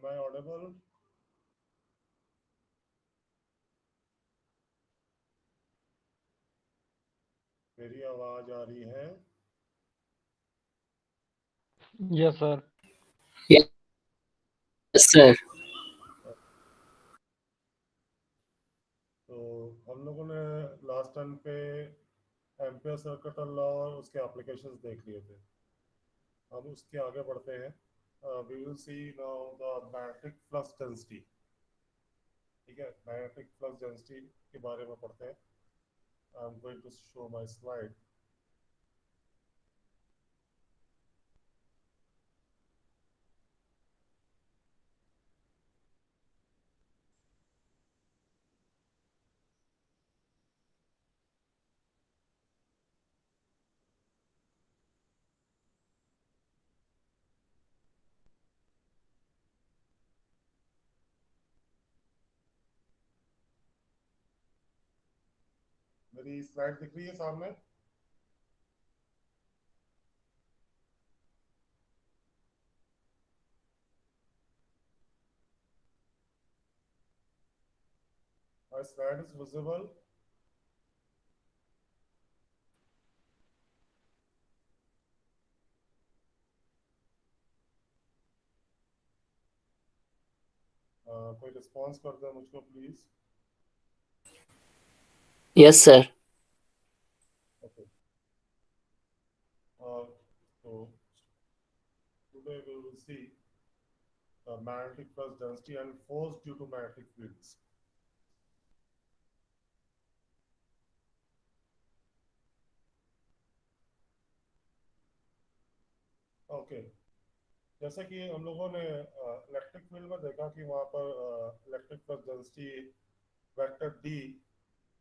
Am I audible? मेरी आवाज आ रही है? Yes, sir. Yes, sir. तो हम लोगों ने लास्ट टाइम पे एम्पियर सर्किट लॉ और उसके एप्लीकेशंस देख लिए थे। हम उसके आगे बढ़ते हैं। We will see now the magnetic flux density. ठीक है, मैग्नेटिक फ्लक्स डेंसिटी के बारे में पढ़ते हैं। I am going to show my slide. मेरी स्लाइड दिख रही है सामने? My slide is visible? कोई रिस्पॉन्स कर दे मुझको please. Yes, sir. Okay. So today we will see magnetic flux density and force due to magnetic fields. Okay, जैसे कि हम लोगों ने इलेक्ट्रिक फील्ड में देखा कि वहाँ पर electric flux density vector D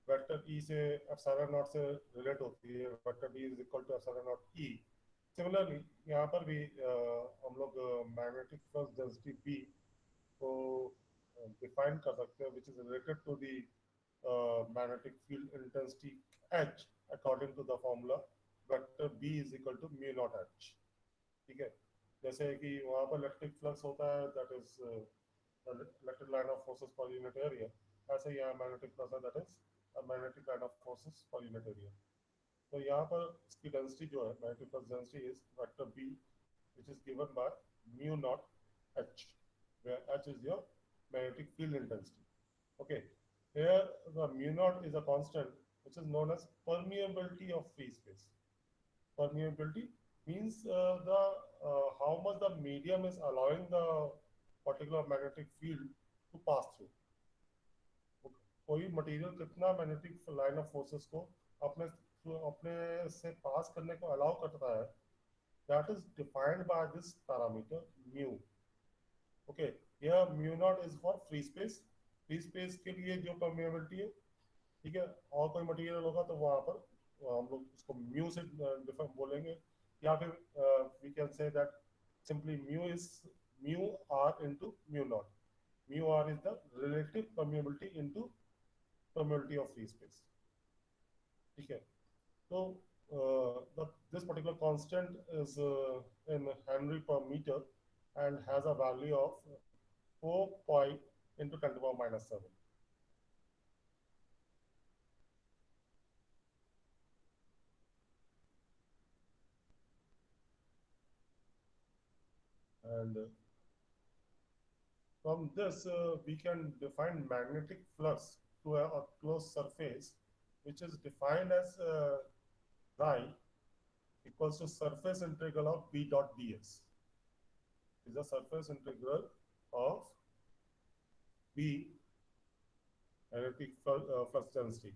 vector E से एप्सिलॉन नॉट से रिलेट होती है। Vector D is equal to epsilon naught E. Similarly यहाँ पर भी हम लोग मैग्नेटिक फ्लक्स डेंसिटी बी को डिफाइन कर सकते हैं, which is related to the magnetic field intensity H according to the formula vector B is equal to mu naught H। ठीक है, जैसे कि वहाँ पर इलेक्ट्रिक फ्लक्स होता है that is electric line of forces per unit area, ऐसे ही यहाँ मैग्नेटिक फ्लक्स है that is magnetic line of forces per unit area. तो यहाँ पर इसकी डेंसिटी जो है magnetic flux density is vector B which is given by mu naught H, where H is your magnetic field intensity। Okay, here the mu naught is a constant which is known as permeability of free space। Permeability means the how much the medium is allowing the particular magnetic field to pass through। कोई material कितना magnetic line of forces को अपने अपने से पास करने को allow करता है, that is defined by this parameter mu। okay, here mu naught is for free space। free space के लिए जो permeability है, ठीक है, और कोई मटेरियल होगा तो वहां पर हम लोग उसको म्यू से डिफाइन बोलेंगे, या फिर we can say that simply mu is mu r into mu naught. Mu r is the relative permeability into permeability of free space. ठीक है, तो this particular constant is in Henry per meter and has a value of 4 pi into 10 to the power minus 7। And from this we can define magnetic flux to a closed surface which is defined as phi equals to surface integral of B dot ds is the surface integral of B magnetic flux density,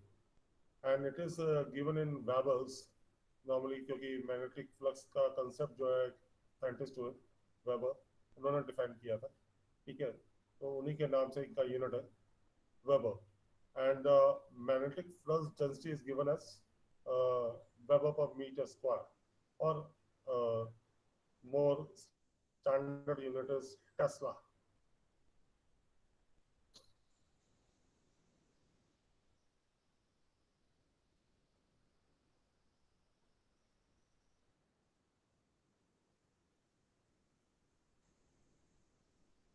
and it is given in Webers normally, क्योंकि magnetic flux का concept जो है scientist हुए weber, उन्होंने define किया था। ठीक है, तो उन्हीं के नाम से इनका यूनिट है weber. and magnetic flux density is given as Weber per meter square, or uh, more standard unit is Tesla।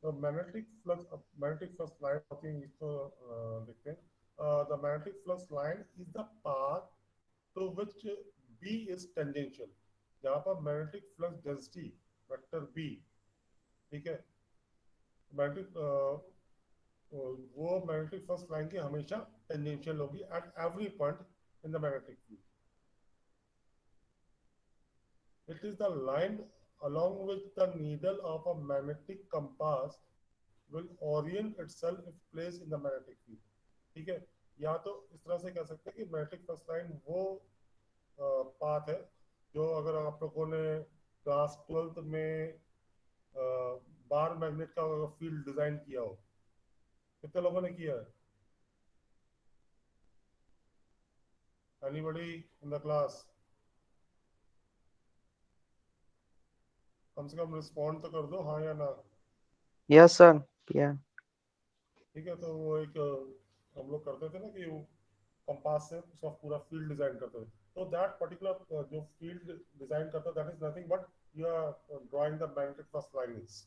The magnetic flux line होती है इसको लिखते हैं. The magnetic flux line is the path to which B is tangential. जहाँ पर magnetic flux density vector B, ठीक है, magnetic वो magnetic flux line की हमेशा tangential होगी at every point in the magnetic field. It is the line along which the needle of a magnetic compass will orient itself if placed in the magnetic field. ठीक है, या तो इस तरह से कह सकते हैं कि मैग्नेटिक फ्लक्स लाइन वो पाथ है जो अगर आप लोगों ने क्लास 12th में बार मैग्नेट का फील्ड डिजाइन किया हो. कितने लोगों ने किया है? Anybody in the class? कम से कम रिस्पॉन्ड तो कर दो हाँ या ना. यस सर किया. ठीक है, तो वो एक हम लोग करते थे ना कि वो कंपास से उसका पूरा फील्ड डिजाइन करते थे. तो दैट पर्टिकुलर जो फील्ड डिजाइन करता है that is nothing but you are drawing the magnetic flux lines.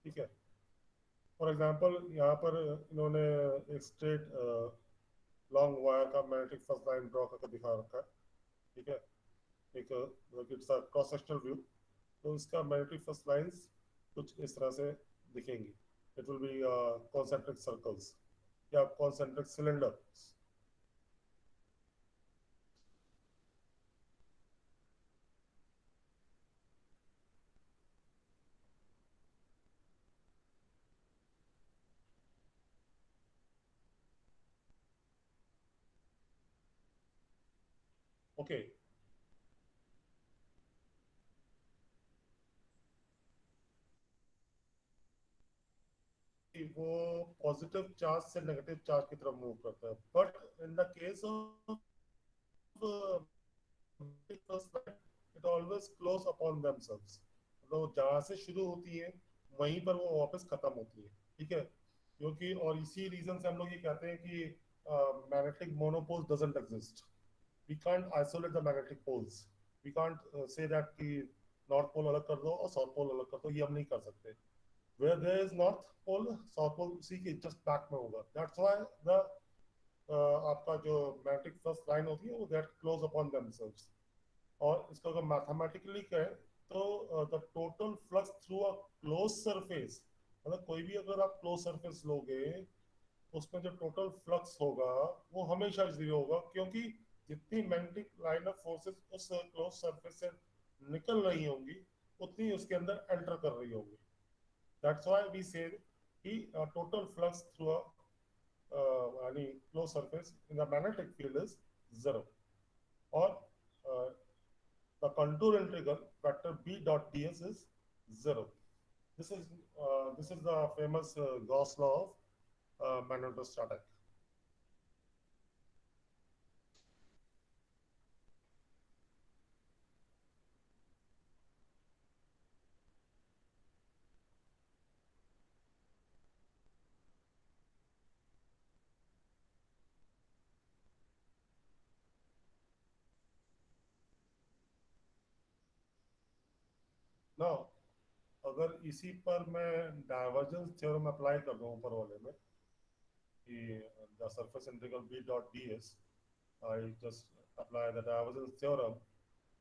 ठीक है, फॉर एग्जांपल यहाँ पर इन्होंने एक स्ट्रेट लॉन्ग वायर का मैग्नेटिक फ्लक्स लाइन ड्रॉ करके दिखा रखा है. ठीक है, एक it's a cross sectional view. तो इसका मैग्नेटिक फ्लक्स लाइंस कुछ इस तरह से दिखेंगी. It will be concentric circles या कॉन्सेंट्रिक सिलेंडर्स. ओके, वो पॉजिटिव चार्ज से नेगेटिव चार्ज की तरफ मूव करता है. But in the case of it always close upon themselves. तो जहां से शुरू होती है वहीं पर वो वापस खत्म होती है. ठीक है, क्योंकि और इसी रीजन से हम लोग ये कहते हैं कि magnetic monopole doesn't exist. We can't isolate the magnetic poles. We can't say that कि नॉर्थ पोल अलग कर दो और साउथ पोल अलग कर दो. ये हम नहीं कर सकते. where there is north pole south pole उसी के just back में होगा. That's why the आपका जो मैग्नेटिक फ्लक्स लाइन होती है वो that close upon themselves. और इसको अगर मैथमेटिकली कहें तो the total flux through a close surface, मतलब कोई भी अगर आप क्लोज सरफेस लोगे उसमें जो टोटल फ्लक्स होगा वो हमेशा जीरो होगा, क्योंकि जितनी मैग्नेटिक लाइन ऑफ फोर्सेस उस क्लोज सरफेस से निकल रही होंगी उतनी उसके अंदर एंटर कर रही होंगी. That's why we say total flux through a any closed surface in the magnetic field is zero. Or the contour integral vector B dot ds is zero. This is the famous Gauss law of magnetostatic. Now अगर इसी पर मैं divergence theorem apply कर दूं ऊपर वाले में कि the surface integral B dot ds, I just apply the divergence theorem,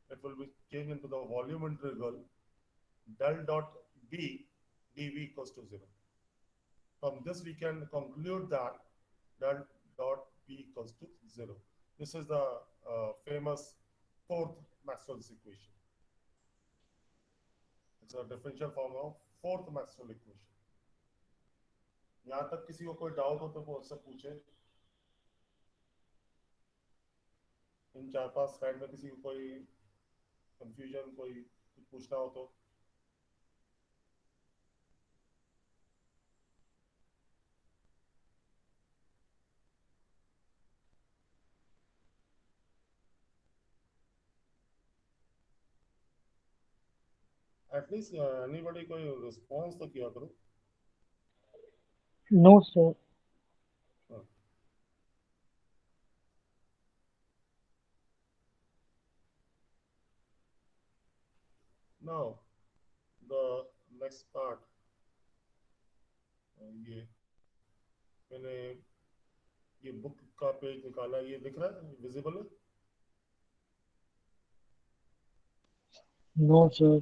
it will be changed into the volume integral del dot B dV equals to 0. From this we can conclude that del dot B equals to 0. This is the famous fourth Maxwell's equation. It's a differential form of fourth Maxwell equation. यहाँ तक किसी को कोई doubt हो तो वो उससे पूछे. इन 4-5 स्लाइड में किसी को कोई कंफ्यूजन कोई पूछना हो तो. एटलीस्ट एनीबॉडी कोई रिस्पॉन्स तो किया करो. No, sir. Now the next part ये मैंने ये बुक का पेज निकाला, ये दिख रहा है, विजिबल है? No, sir.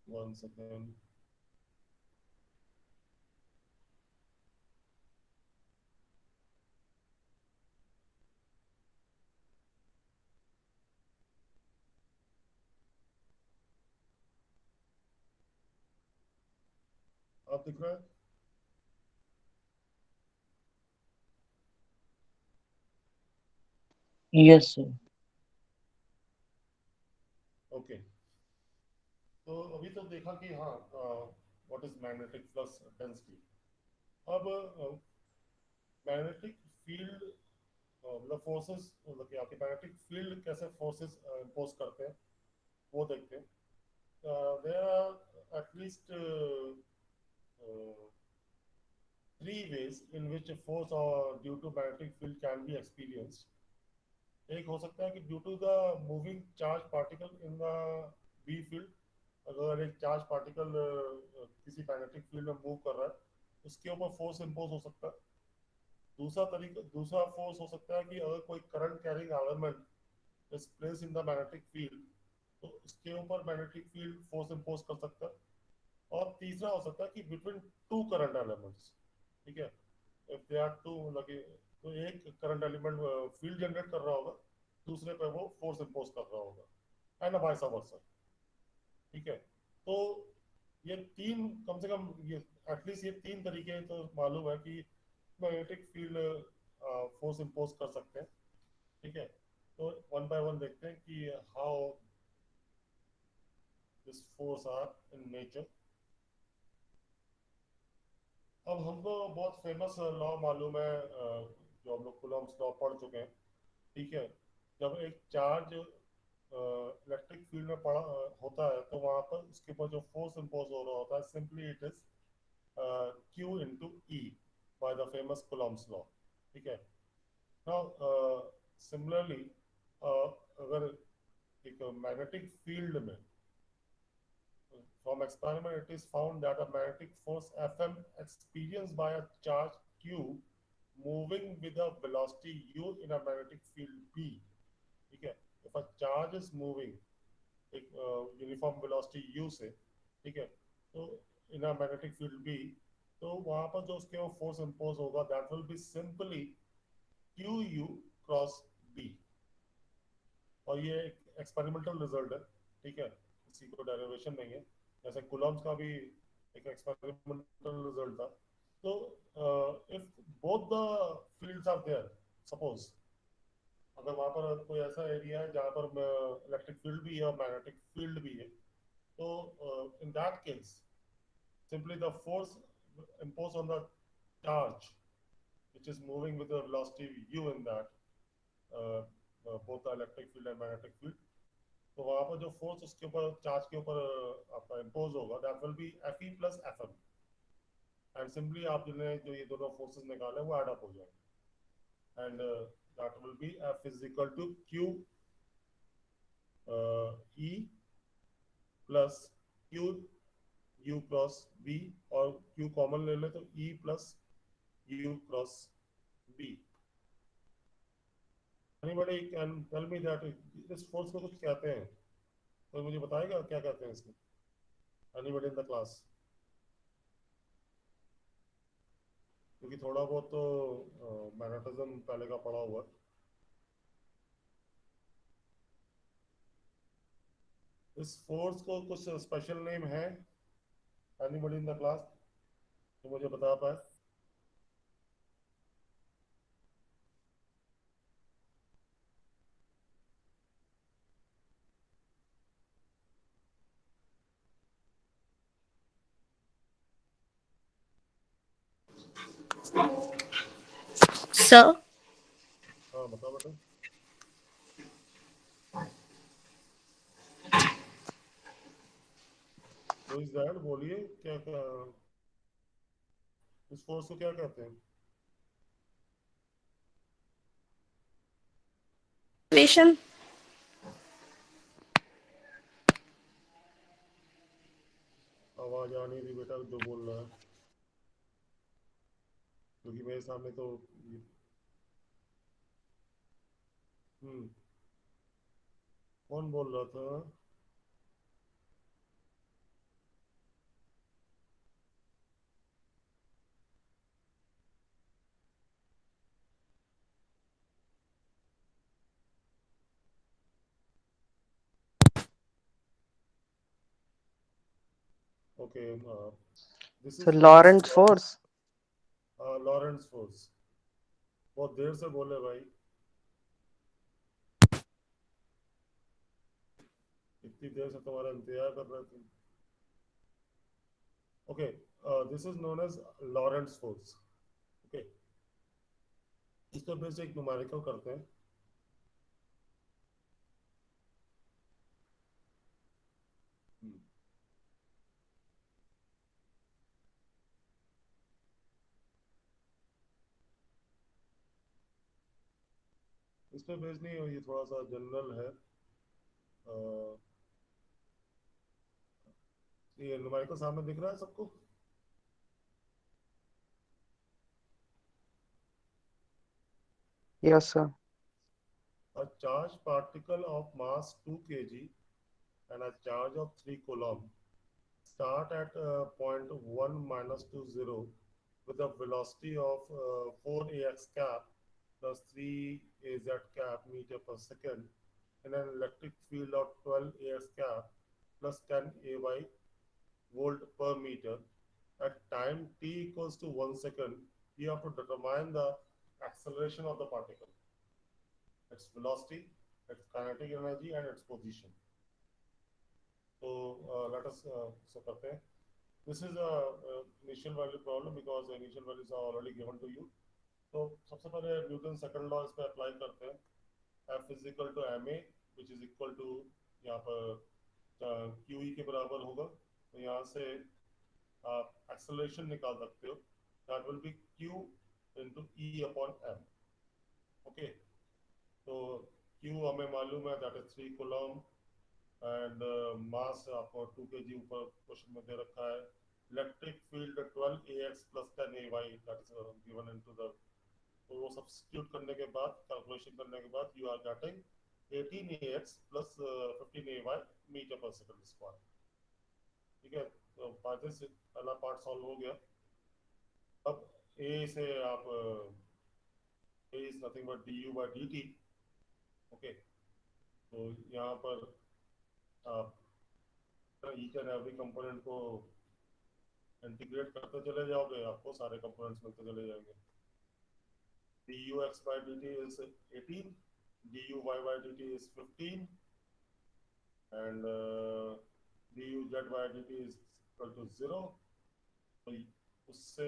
1 सेकेंड। आप दिख रहा है? Yes, sir. ओके। तो अभी तो देखा कि हाँ, what is magnetic flux density. अब मैग्नेटिक फील्ड, मतलब फोर्सेस, मतलब कि आपके मैग्नेटिक फील्ड कैसे फोर्सेस इम्पोज करते हैं वो देखते हैं। There are at least 3 ways in which a force or due to magnetic field can be experienced. एक हो सकता है कि due to the moving charge particle in the B field, अगर एक चार्ज पार्टिकल किसी मैग्नेटिक फील्ड में मूव कर रहा है उसके ऊपर फोर्स इम्पोज हो सकता है। दूसरा फोर्स हो सकता है कि अगर कोई current carrying element is place in the magnetic field तो उसके ऊपर मैग्नेटिक फील्ड फोर्स इम्पोज कर सकता है। और तीसरा हो सकता है कि बिटवीन टू करंट एलिमेंट्स, ठीक है, इफ दे आर टू, लगे तो एक करंट एलिमेंट फील्ड जनरेट कर रहा होगा, दूसरे पे वो फोर्स इम्पोज कर रहा होगा, एंड वाइस वर्सा। ठीक है, तो ये तीन, कम से कम ये एटलीस्ट ये 3 तरीके तो मालूम है कि मैग्नेटिक फील्ड फोर्स इम्पोज कर सकते हैं। ठीक है, तो वन बाय वन देखते हैं कि how this force are in nature. अब हमको बहुत फेमस लॉ मालूम है, जो हम लोग कूलॉम्स लॉ पढ़ चुके हैं। ठीक है, जब एक चार्ज इलेक्ट्रिक फील्ड में पड़ा होता है तो वहां पर उसके ऊपर जो फोर्स इम्पोज हो रहा होता है, simply it is Q into E by the famous Coulomb's law. ठीक है, नाउ सिमिलरली अगर एक मैग्नेटिक फील्ड में, from experiment it is found that a magnetic force Fm experienced by a charge Q moving with a velocity u in a magnetic field B। ठीक है, if a charge is moving एक uniform velocity u से, ठीक है, तो in a magnetic field B, तो वहां पर जो उसके फोर्स इम्पोज होगा that will be simply q u cross B. और ये एक एक्सपेरिमेंटल रिजल्ट है। ठीक है, किसी को डेरिवेशन नहीं है, जैसे कूलम्स का भी एक एक्सपेरिमेंटल रिजल्ट था। तो if both the fields are there, suppose अगर वहां पर कोई ऐसा एरिया है जहां पर इलेक्ट्रिक फील्ड भी है और मैग्नेटिक फील्ड भी है, तो in that case simply the force imposed on the charge which is moving with the velocity u in that both the electric field and magnetic field, तो वहां पर जो फोर्स उसके ऊपर चार्ज के ऊपर आपका इम्पोज होगा that will be F E plus F M. And simply आप जो ये दोनों फोर्सेस निकाले वो एड अप हो जाएंगे, and that will be F is equal to q E plus q u cross B, और क्यू कॉमन ले ले तो E plus u cross B. Anybody can tell me that इस फोर्स को कुछ कहते हैं, तो मुझे बताएगा क्या कहते हैं इसको? Anybody in the class? क्योंकि थोड़ा बहुत तो मैग्नेटिज्म पहले का पढ़ा हुआ। इस फोर्स को कुछ स्पेशल नेम है? एनीबॉडी इन द क्लास तो मुझे बता पाए? Sir, हाँ बताओ बेटा। हु इज दैट, बोलिए क्या, क्या इस फोर्स को क्या कहते हैं? equation. आवाज आ नहीं रही बेटा जो बोल रहा है। क्योंकि मेरे सामने तो कौन बोल रहा था? Okay, this So is known as Lorentz force. Lorentz force. बहुत देर से बोले भाई, इतनी देर से तुम्हारा इंतजार कर रहे थे। Okay, this is known as Lorentz force. Okay, इस पर फिर से एक न्यूमेरिकल करते हैं। इस पर बेस नहीं हो, ये थोड़ा सा जनरल है। ये न्यूमेरिकल सामने दिख रहा है सबको? Yes, sir. A charged particle of mass 2 kg and a charge of 3 coulomb start at point 1 minus 2 0 with a velocity of 4 ax cap plus 3 az cap meter per second in an electric field of 12 ax cap plus 10 ay volt per meter at time t equals to 1 second. You have to determine the acceleration of the particle, its velocity, its kinetic energy, and its position. So let us so करते हैं. This is a initial value problem because the initial values are already given to you. तो सबसे पहले Newton second law इस पे apply करते हैं. F is equal to ma, which is equal to यहाँ पर QE के बराबर होगा. तो यहाँ से आप एक्सेलरेशन निकाल सकते हो. That will be Q into E upon M. Okay. तो Q हमें मालूम है, that is 3 coulomb. And mass आपको 2 kg ऊपर क्वेश्चन में दे रखा है. Electric field 12 ax plus 10 ay, that is given into the. तो वो सब्स्टिट्यूट करने के बाद, कैलकुलेशन करने के बाद, you are getting 18 ax plus 15 ay metre per second square. ठीक है, तो बात से पहला पार्ट सॉल्व हो गया. अब a से आप a is nothing but du by dt. Okay, तो यहाँ पर आप ईच एंड एवरी कंपोनेंट को इंटीग्रेट करते चले जाओगे, आपको सारे कंपोनेंट्स मिलते चले जाएंगे. dux by dt is 18, duy by dt is 15, and duz by dt is equal to 0. तो उससे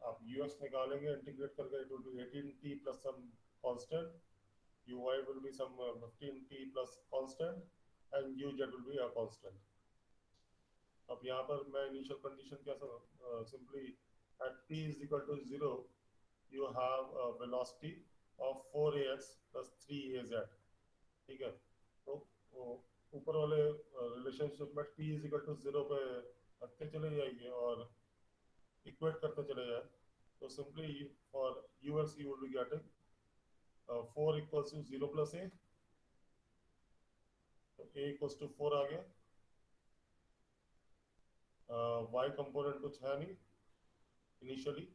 आप ux निकालेंगे इंटीग्रेट करके, it will be 18t plus some constant, uy will be some 15t plus constant, and uz will be a constant. अब यहाँ पर मैं initial condition कैसा, simply at t is equal to 0 you have a velocity of 4ax plus 3az. ठीक है, तो ऊपर वाले रिलेशनशिप में t is equal to 0 पे रखते चले जाएंगे और इक्वेट करते चले जाए. तो simply for ux you will be getting 4 equals to 0 plus a. तो a equals to 4 आ गया. y कंपोनेंट कुछ है नहीं initially,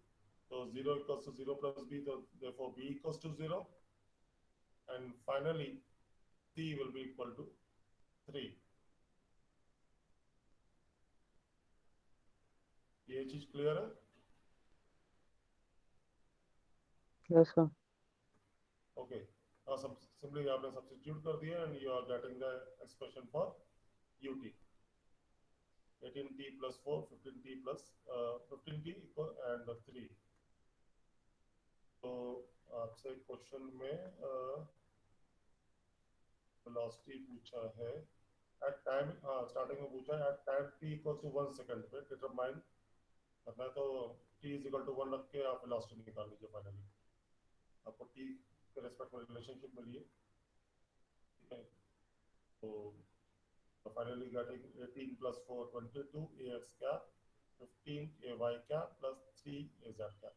so 0 equals to 0 plus b, so therefore b equals to 0, and finally c will be equal to 3. ये चीज clear है? Yes, sir. Okay, और सब सिंपली आपने सब्स्टिट्यूट कर दिया and you are getting the expression for ut. 18t plus 4, 15t plus 15t equal and 3. तो आपसे क्वेश्चन में वेलोसिटी पूछा है एट टाइम, हाँ स्टार्टिंग में पूछा है at time t equal to 1 second पे डिटरमाइन करना है. तो t इज इक्वल टू 1 रख के आप वेलोसिटी निकाल लीजिए. फाइनली आपको t के रेस्पेक्ट में रिलेशनशिप मिली है. ठीक है, तो finally getting 18 plus 4 22 ax cap 15 ay cap plus 3 az cap.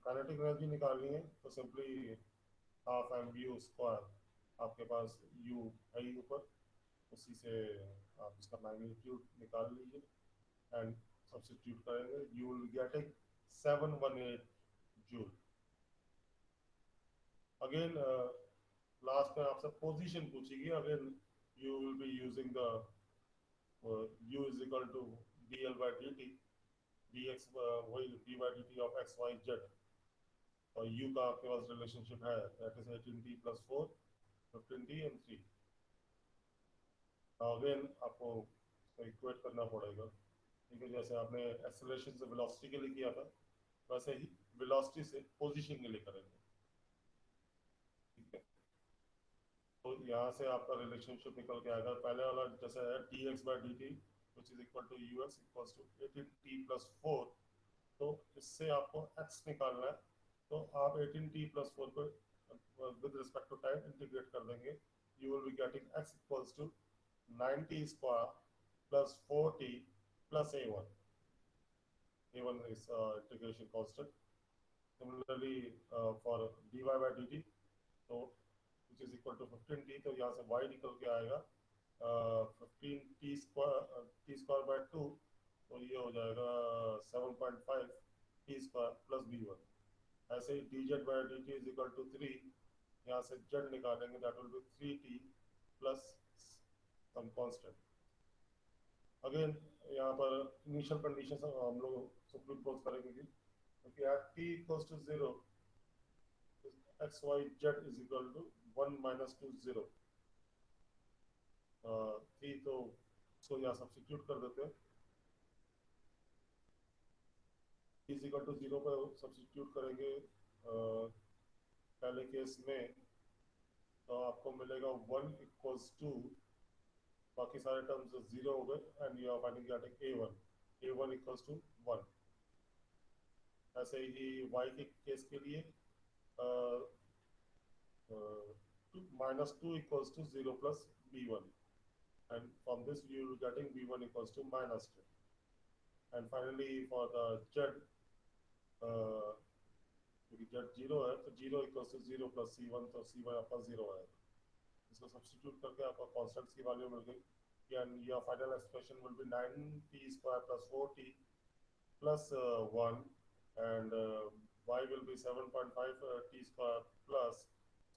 Kinetic energy निकालनी है तो simply half m u square, आपके पास यू है ही ऊपर, उसी से आप इसका मैग्नीट्यूड निकाल लीजिए एंड सब्स्टिट्यूट करेंगे, you will getting 718 joule. Again last में आपसे पोजीशन पूछेगी, again you will be using the u is equal to dl by dt, dx वही d by dt of x y z, और u का आपके पास relationship है, that is 18t plus 4, 15t and 3। Again आपको equate करना पड़ेगा, ठीक है, जैसे आपने एक्सेलरेशन से वेलोसिटी के लिए किया था वैसे ही वेलोसिटी से पोजीशन के लिए करेंगे, ठीक है। तो यहाँ से आपका रिलेशनशिप निकल के आएगा, पहले वाला जैसे है dx by dt which is equal to ux equals to 18t plus 4, तो इससे आपको x निकालना है, तो आप 18t plus 4 को with respect to time integrate कर देंगे, you will be getting x equals to 9t square plus 4t plus a1, a1 is integration constant। Similarly for dy by dt, तो which is equal to 15t, तो यहाँ से y निकल के आएगा 15t square by 2, तो ये हो जाएगा 7.5 t square plus b1। ऐसे ही dz by dt is equal to 3, यहाँ से z निकालेंगे, that will be 3t plus some constant। Again यहाँ पर इनिशियल कंडीशन हम लोग सुपरइम्पोज करेंगे, क्योंकि at t equals to 0 x y z is equal to 1 minus 2 0, 3, तो इसको यहाँ सब्स्टिट्यूट कर देते हैं, इज इक्वल टू 0 पर सब्स्टिट्यूट करेंगे पहले केस में, तो आपको मिलेगा 1 इक्वल्स टू, बाकी सारे टर्म्स 0 हो गए and you are finding a1 equals to 1। ऐसे ही y के केस के लिए -2 equals to 0 plus b1, and from this you will getting b1 equals to -2, and finally for the z, क्योंकि z 0 है तो 0 equals to 0 plus c1, तो c1 आपका 0 है, इसको सब्स्टिट्यूट करके आपका कांस्टेंट्स की वैल्यू मिल गई, and your final expression will be 9t square plus 4t plus 1, and y will be 7.5 t square plus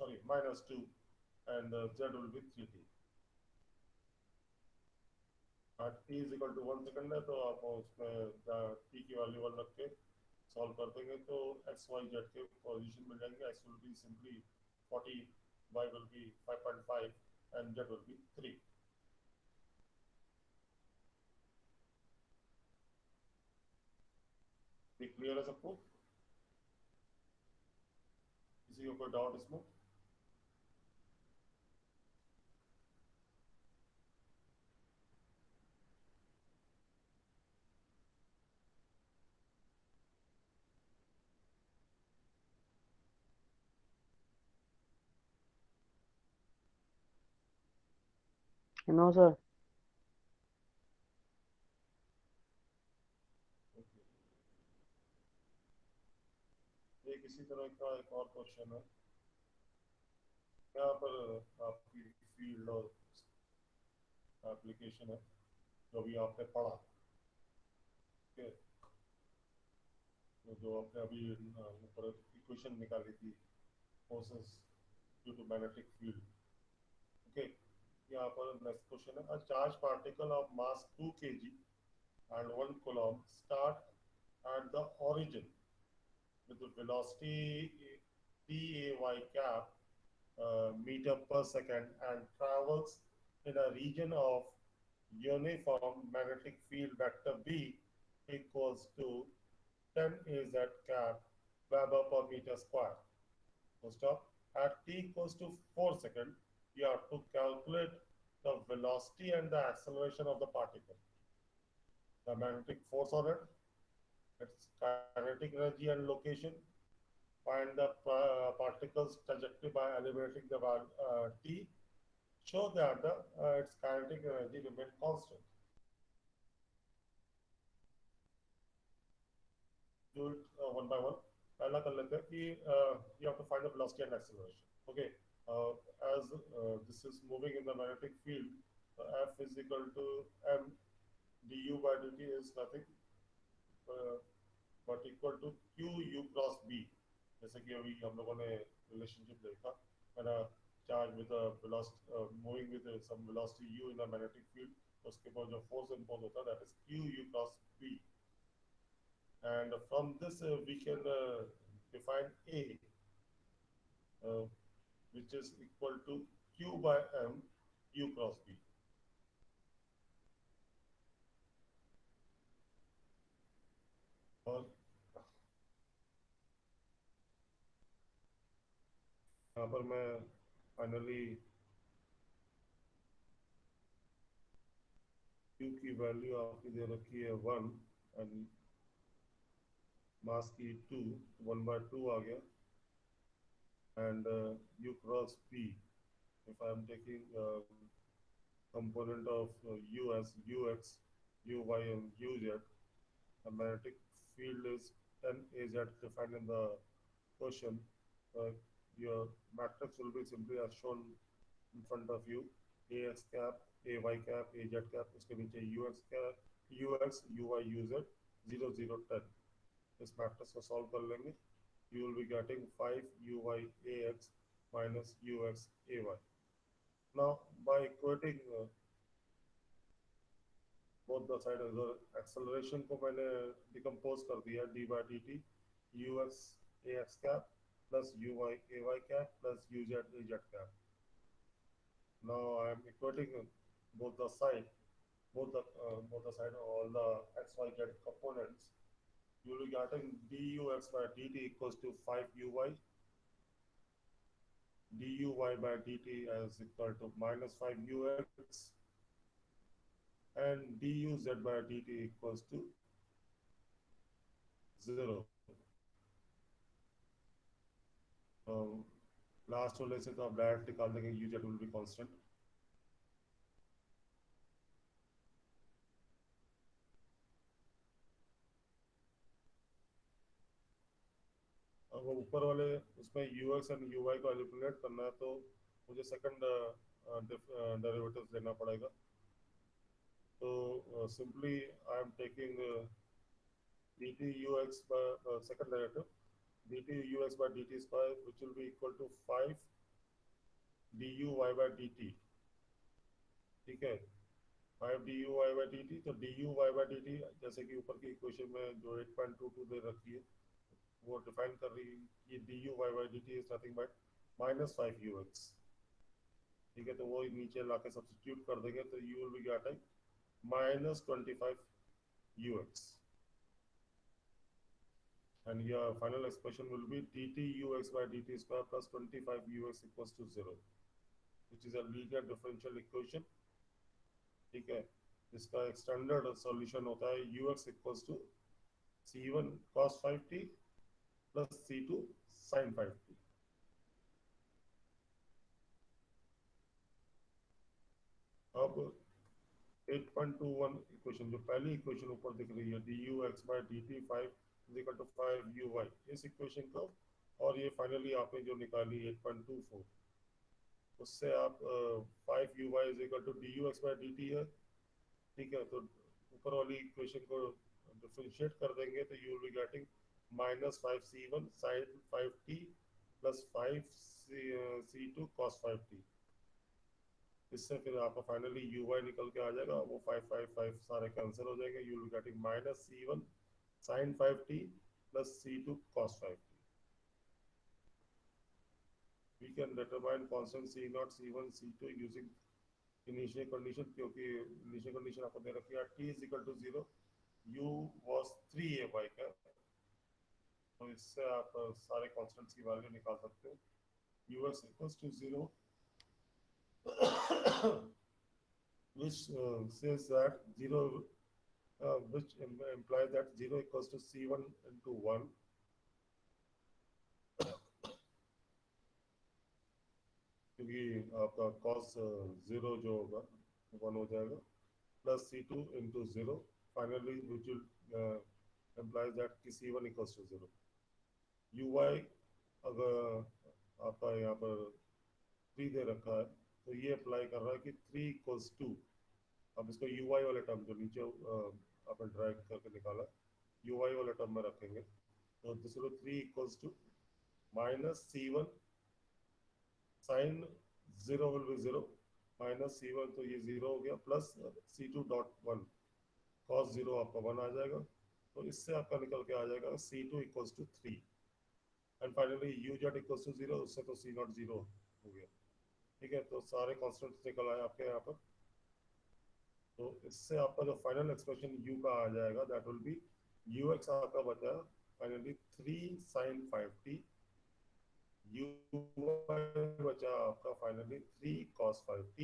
-2, and z will be 3t। t is equal to 1 second है, तो आप उसमें t की value 1 रख के solve कर देंगे, तो x y z के पोजीशन मिल जाएंगे, x will be simply 40, y will be 5.5 and z will be 3। ये क्लियर है सबको? किसी को कोई डाउट इसमें? No, sir. ये किसी तरह का एक और क्वेश्चन है, यहाँ पर आपकी फील्ड और एप्लीकेशन है जो भी आपने पढ़ा, ठीक है, तो जो आपने अभी ऊपर इक्वेशन निकाली थी, forces due to magnetic field, okay. यहाँ पर नेक्स्ट क्वेश्चन है, a charge particle of mass 2 kg and 1 coulomb start at the origin with the velocity d(a)y cap meter per second and travels in a region of uniform magnetic field vector B equals to 10 Az cap Weber per meter square. So stop. At t equals to 4 seconds, you have to calculate the velocity and the acceleration of the particle, the magnetic force on it, its kinetic energy and location, find the particle's trajectory by eliminating the t, show that its kinetic energy remains constant. do it one by one. पहला कर लेते हैं कि you have to find the velocity and acceleration. Okay, as this is moving in the magnetic field, F is equal to m du by dt is nothing but equal to q u cross b. जैसे कि अभी हम लोगों ने relationship देखा, when a charge with a velocity moving with some velocity u in a magnetic field, उसके ऊपर जो force impose होता है that is q u cross b. And from this we can define A, which is equal to Q by M U cross B. और यहाँ पर मैं finally Q की वैल्यू आपकी दे रखी है 1 एंड मास की 2, 1/2 आ गया, and U cross B, if I am taking component of U as Ux, Uy and Uz, the magnetic field is 10 Az defined in the question. Your matrix will be simply as shown in front of you: Ax cap, Ay cap, Az cap, उसके नीचे Ux cap, Ux, Uy, Uz, 0, 0, 10. इस matrix को solve कर लेंगे, you will be getting 5 Uy Ax minus Ux Ay. Now by equating both the sides, acceleration को मैंने decompose कर दिया d by dt Ux Ax cap plus Uy Ay cap plus Uz Az cap. Now I am equating both the side, all the x, y, z components. You will be getting dux by dt equals to 5 uy, duy by dt is equal to minus 5 ux, and duz by dt equals to 0. Last वाले से तो आप direct निकाल देंगे, uz will be constant. अब ऊपर वाले उसमें ux एंड uy को एलिमिनेट करना है, तो मुझे सेकंड डेरिवेटिव्स लेना पड़ेगा. तो simply I am taking dt ux by second derivative dt ux by dt square, which will be equal to 5 duy by dt. ठीक है, 5 duy by dt. तो duy by dt जैसे कि ऊपर की इक्वेशन में जो 8.22 दे रखी है वो डिफाइन कर रही है कि duy by dt is nothing but minus 5 ux. ठीक है, तो वो नीचे लाके सब्स्टिट्यूट कर देंगे, तो you will be getting minus 25 ux, and your final expression will be dt ux by dt square plus 25 ux equals to 0, which is a linear differential equation. ठीक है, इसका एक स्टैंडर्ड सॉल्यूशन होता है ux equals to c1 cos 5t plus c2 sin 5t. अब 8.21 equation, जो पहली equation ऊपर दिख रही है dux by dt 5 is equal to 5 uy, इस इक्वेशन को और ये फाइनली आपने जो निकाली 8.24, उससे आप 5 uy is equal to dux by dt है. ठीक है, तो ऊपर वाली इक्वेशन को डिफरेंशिएट कर देंगे तो you will be getting minus 5 c1 sin 5t plus 5 c2 cos 5t. इससे फिर आपका फाइनली uy निकल के आ जाएगा, वो 5 5 5 सारे कैंसिल हो जाएंगे. You will getting minus c1 sin 5t plus c2 cos 5t. we can determine constant c0 c1 c2 using initial condition, क्योंकि initial condition आपको दे रखी है t is equal to 0, u was 3ay का, तो इससे आप सारे कांस्टेंट्स की वैल्यू निकाल सकते हो. ux equals to 0 which says that 0 which implies that 0 equals to c1 into 1 क्योंकि आपका cos 0 जो होगा 1 हो जाएगा, plus c2 into 0 finally which will implies that कि C1 equals to 0. uy अगर आपका यहाँ पर 3 दे रखा है तो ये अप्लाई कर रहा है कि 3 equals to, अब इसको uy वाले टर्म जो नीचे आपने ड्रैग करके निकाला uy वाले टर्म में रखेंगे तो this will 3 equals to minus C1 sin 0 will be 0 minus C1 तो ये 0 हो गया प्लस C2 डॉट 1 cos 0 आपका 1 आ जाएगा तो इससे आपका निकल के आ जाएगा C2 equals to 3 and finally UZ equals to 0, उससे तो C0 0 हो गया। ठीक है, तो सारे कॉन्स्टेंट्स निकल आए आपके यहाँ पर। तो इससे आपका जो फाइनल एक्सप्रेशन U का आ जाएगा दैट विल बी UX आपका बचा फाइनली 3 sin 5t, U बचा आपका finally 3 cos 5t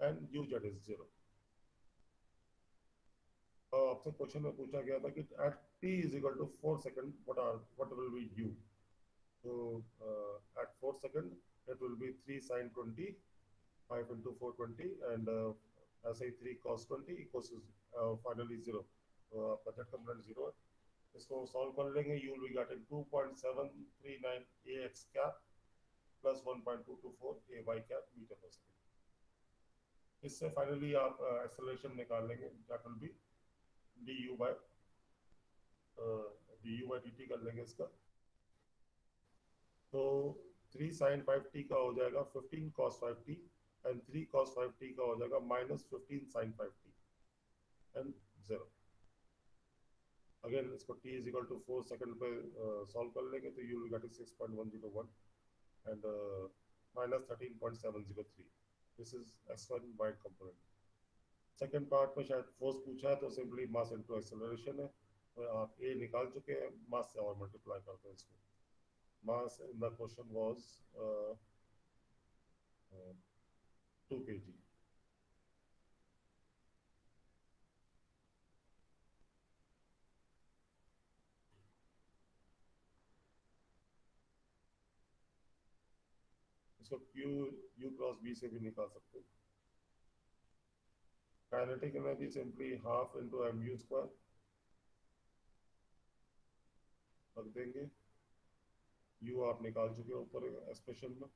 and UZ is 0। और आपसे क्वेश्चन में पूछा गया था कि at t is equal to 4 second what will be U? So at 4 second it will be 3 sin 20, 5 into 420 and ऐसे ही 3 cos 20 equals to finally 0। तो आपका z कंपोनेंट 0 है। इसको सॉल्व कर लेंगे you will be getting 2.739 ax cap plus 1.224 ay cap metre per second. इससे finally आप acceleration निकाल लेंगे that will B du by dt कर लेंगे इसका। तो 3 sin 5t का हो जाएगा 15 cos 5t and 3 cos 5t का हो जाएगा minus 15 sin 5t and 0। Again इसको t is equal to 4 second पे सॉल्व कर लेंगे तो you will get 6.101 and minus 13.703। This is x1 y component. Second part में शायद फोर्स पूछा है तो सिंपली मास इनटू एक्सेलरेशन है, तो आप a निकाल चुके हैं, मास से और मल्टीप्लाई करते हैं इसको। Mass in the question was 2 kg। इसको q u क्रॉस b से भी निकाल सकते हैं। Kinetic energy simply half into mu square रख देंगे। u आप निकाल चुके हैं ऊपर एक्सप्रेशन में,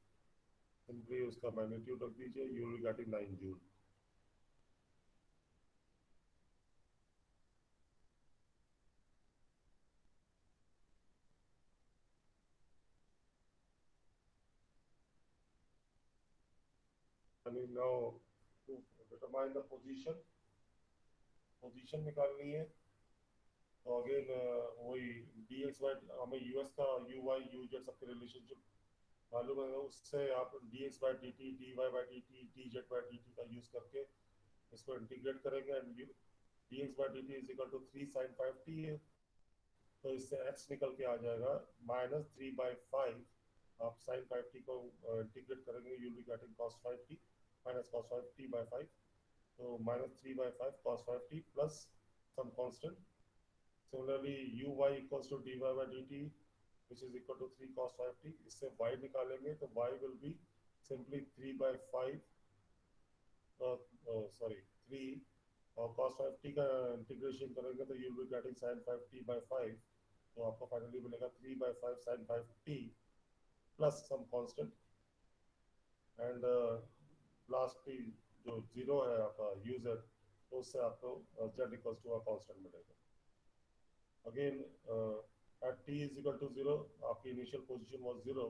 सिंपली उसका मैग्नीट्यूड रख दीजिए, you will get 9 joule. now to determine the position निकालनी है तो अगेन वही dx by हमें us का uy uz सबके रिलेशनशिप मालूम है, उससे आप dx by dt dy by dt dz by dt का यूज करके इसको इंटीग्रेट करेंगे and dx by dt is equal to 3 sin 5t है तो इससे x निकल के आ जाएगा minus 3 by 5। आप sin 5t को इंटीग्रेट करेंगे you will be getting cos 5t minus cos 5t by 5, so minus 3 by 5 cos 5t plus some constant। Similarly uy equals to dy by dt which is equal to 3 cos 5t। इससे y निकालेंगे तो y will be simply 3 by 5 3 और cos 5t का integration करेंगे तो you will be getting sin 5t by 5, तो आपको finally मिलेगा 3 by 5 sin 5t plus some constant and last जो 0 है आपका यूजर तो उससे आपको z equals to a constant मिलेगा। Again at t is equal to 0 आपकी इनिशियल पोजीशन वाज 0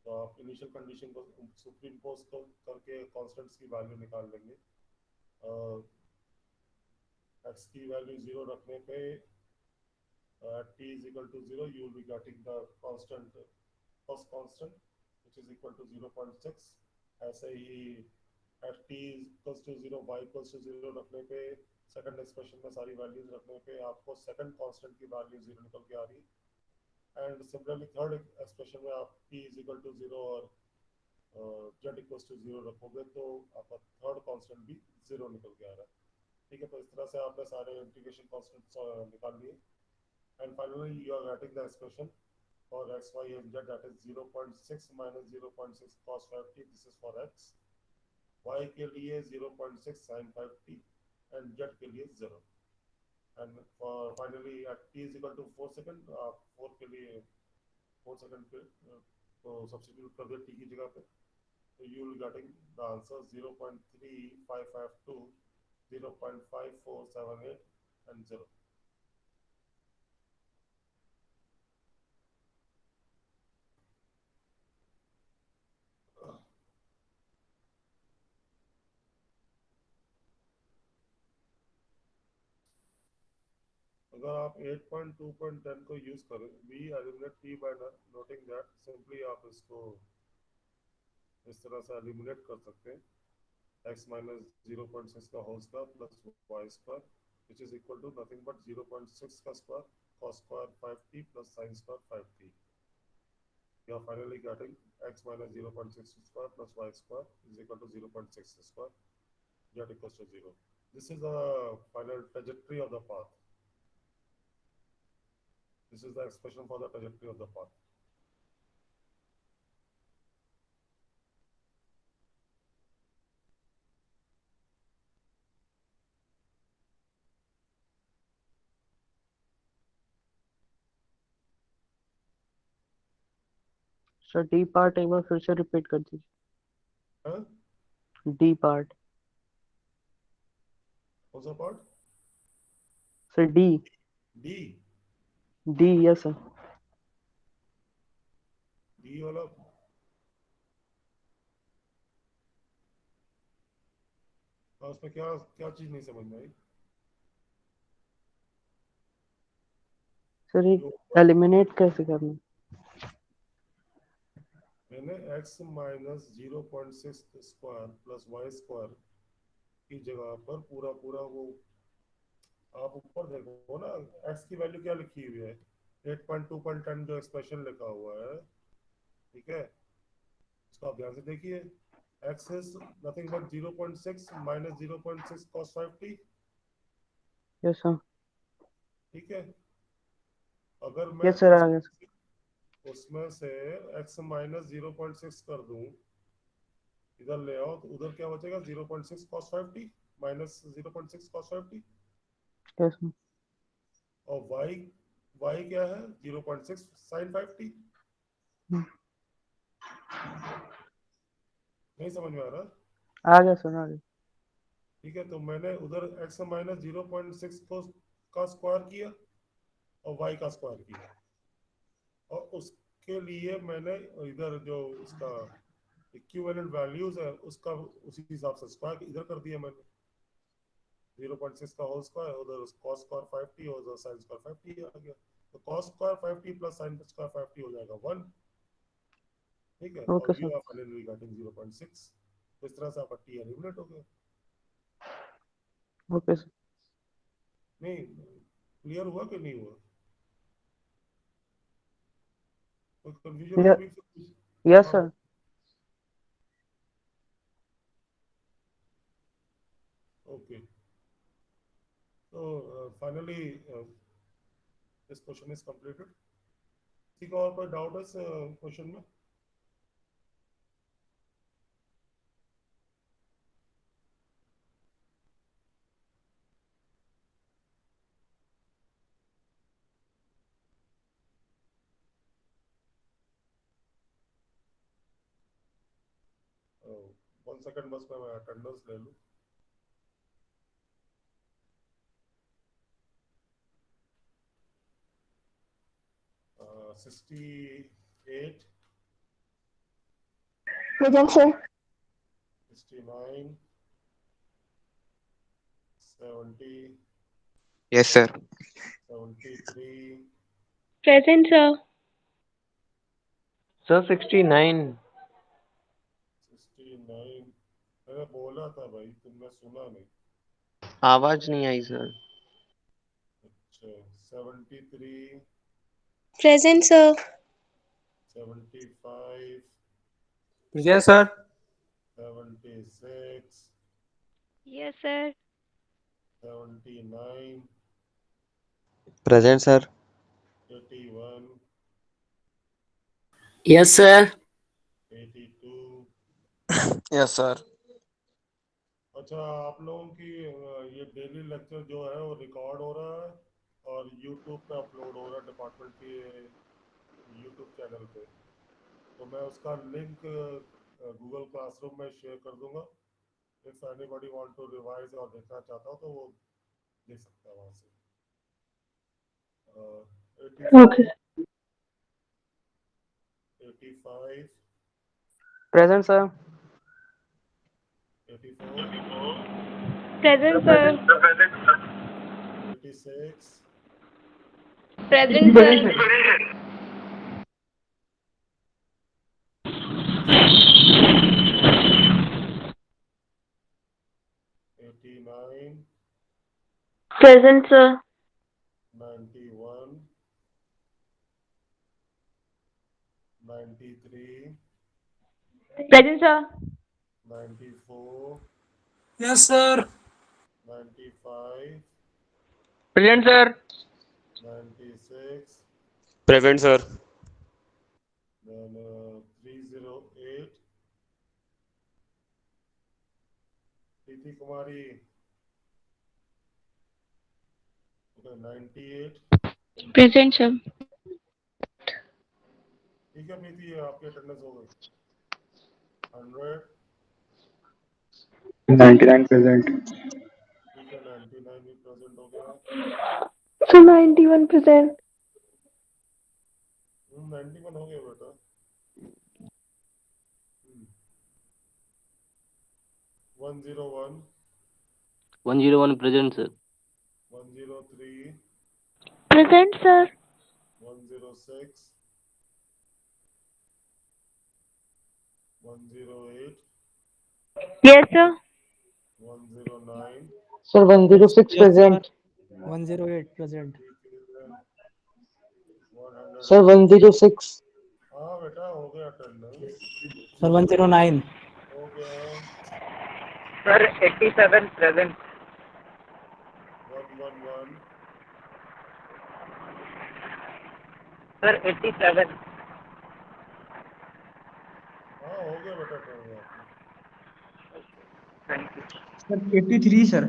तो आप इनिशियल कंडीशन को सुपर इम्पोज करके कांस्टेंट्स की वैल्यू निकाल लेंगे। x की वैल्यू 0 रखने पे at t is equal to 0 you will be getting the constant first constant which is equal to 0.6। ऐसे ही at t equals to 0 y equals to 0 रखने पे सेकंड एक्सप्रेशन में सारी वैल्यूज रखने पे आपको सेकंड कांस्टेंट की वैल्यू 0 निकल के आ रही है। एंड सिमिलरली थर्ड एक्सप्रेशन में आप t is equal to 0 और z equals to 0 रखोगे तो आपका थर्ड कांस्टेंट भी 0 निकल के आ रहा है। ठीक है, तो इस तरह से आपने सारे इंटीग्रेशन कांस्टेंट्स निकाल लिए and finally you are getting the expression for x, y and z that is 0.6 minus 0.6 cos 5t, this is for x, y के लिए 0.6 sin 5t and z के लिए 0। And for finally at t is equal to 4 second, आप 4 के लिए 4 second पे तो substitute कर दे t की जगह पे, तो you will getting the answer 0.3552, 0.5478 and 0. अगर आप 8.2.10 को यूज करें, we eliminate t by noting that, simply आप इसको इस तरह से एलिमिनेट कर सकते हैं, x minus 0.6 का whole square plus y square which is equal to nothing but 0.6 का square cos square 5t plus sin square 5t. You are finally getting x minus 0.6 square plus y square is equal to 0.6 square, z equals to 0. This is the final trajectory of the path. This is the expression for the trajectory of the path. Sir D part एक बार फिर से repeat कर दीजिए. हाँ? D part. कौन सा part? Sir D. D. D yes sir. D वाला उसमें क्या क्या चीज नहीं समझ में आई? सर ये एलिमिनेट कैसे करना? मैंने x minus 0.6 square plus y square की जगह पर पूरा पूरा वो, आप ऊपर देखो ना x की वैल्यू क्या लिखी हुई है, 8.2.10 जो एक्सप्रेशन लिखा हुआ है, ठीक है, इसको आप ध्यान से देखिए, x is nothing but 0.6 minus 0.6 cos 5t. Yes sir. ठीक है, अगर मैं यस सर आ गया सर. उसमें से x माइनस 0.6 कर दूं, इधर ले आओ तो उधर क्या बचेगा, 0.6 cos 5t minus 0.6 cos 5t. Yes sir. और y क्या है, 0.6 sin 5t. नहीं समझ में आ रहा? आ गया सर आ गया. ठीक है, तो मैंने उधर x माइनस 0.6 को का स्क्वायर किया और y का स्क्वायर किया, और उसके लिए मैंने इधर जो इसका इक्विवेलेंट वैल्यूज है उसका उसी हिसाब से स्क्वायर इधर कर दिया मैंने, 0.6 का होल स्क्वायर, उधर cos स्क्वायर 5t और उधर sin स्क्वायर 5t आ गया, तो cos square 5t plus sin square 5t हो जाएगा 1. ठीक है, ओके और you sir. Are finally getting 0.6. तो इस तरह से आपका t एलिमिनेट हो गया. Okay sir. नहीं क्लियर हुआ कि नहीं हुआ? कोई कंफ्यूजन हो अभी? यस हाँ, सर. ओके. तो finally this question is completed. किसी का और कोई डाउट है इस क्वेश्चन में? वन सेकंड बस मैं अटेंडेंस ले लूँ. uh, 68, Present, sir. 69, 70, Yes, sir. 73, Present, sir. Sir 69. 69. मैंने बोला था भाई, तुमने सुना नहीं. आवाज नहीं आई सर. अच्छा, 73, Present, sir. 75, Yes, sir. 76, Yes, sir. 79, Present, sir. 81, Yes, sir. 82 Yes, sir. और अच्छा, आप लोगों की ये डेली लेक्चर जो है वो रिकॉर्ड हो रहा है और यूट्यूब पे अपलोड हो रहा है डिपार्टमेंट के यूट्यूब चैनल पे। तो मैं उसका लिंक गूगल क्लासरूम में शेयर कर दूंगा। If anybody want to revise और देखना चाहता हो तो वो देख सकता है वहाँ से। Okay. 85, Present, sir. 84, Present, sir. 86, Present, sir. 89, Present, sir. 91, 93, Present, sir. 94, Yes, sir. 95, Present, sir. 96, Present, sir. then 308, Preeti Kumari, okay, 98, Present, sir. ठीक है प्रीति, आपकी अटेंडेंस हो गई। 100, 99 present. ठीक है, 99 भी प्रेजेंट हो गया। So 91 present. 91 हो गया बेटा। 101, 101 present, sir. 103, Present, sir. 106, 108, Yes, sir. 109, Sir, 106 Yes, sir. present. 108 present. 100। Sir, 106. हाँ बेटा, हो गया अटेंडेंस, Sir, 109. हो गया। Sir, 87 present. 111, Sir, 87. हाँ हो गया बेटा अटेंडेंस आपकी। Thank you. Sir, 83, sir.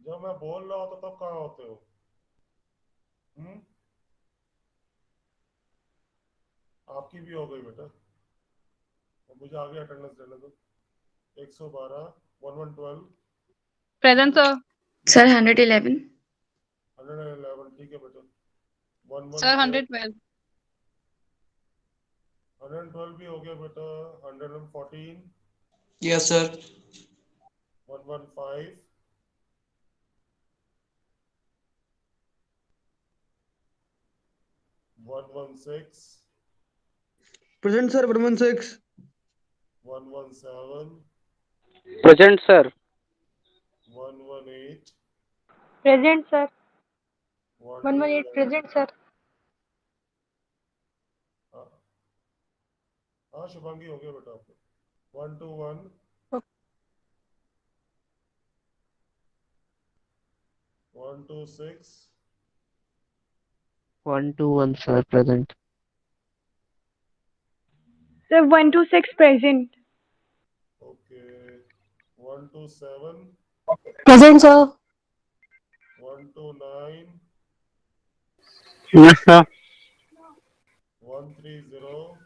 जब मैं बोल रहा होता तब कहाँ होते हो? आपकी भी हो गई बेटा। अब मुझे आगे अटेंडेंस देने दो। 112, 112, Present, sir. Sir, 111. 111, ठीक है बेटा। Sir, 114, 112. 112 भी हो गया बेटा। 114, Yes, sir. 115, 116, Present, sir. 116. 117, Present, sir. 118, Present, sir. 118, 118 present, sir. हाँ शुभांगी हो गया बेटा आपको। 121, 126, 121, sir. Present. Sir, 126 present. okay, 127, Present, sir. 129, Yes, sir. 130,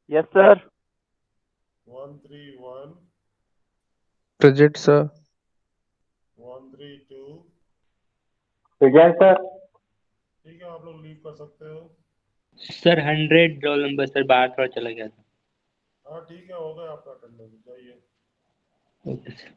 Yes, sir. 131, Present, sir. 132, Present, sir. ठीक है, आप लोग लीव कर सकते हो। सर 100 रोल नंबर सर बाहर थोड़ा चला गया था। हाँ ठीक है, हो गया आपका अटेंडेंस, जाइए। Okay sir.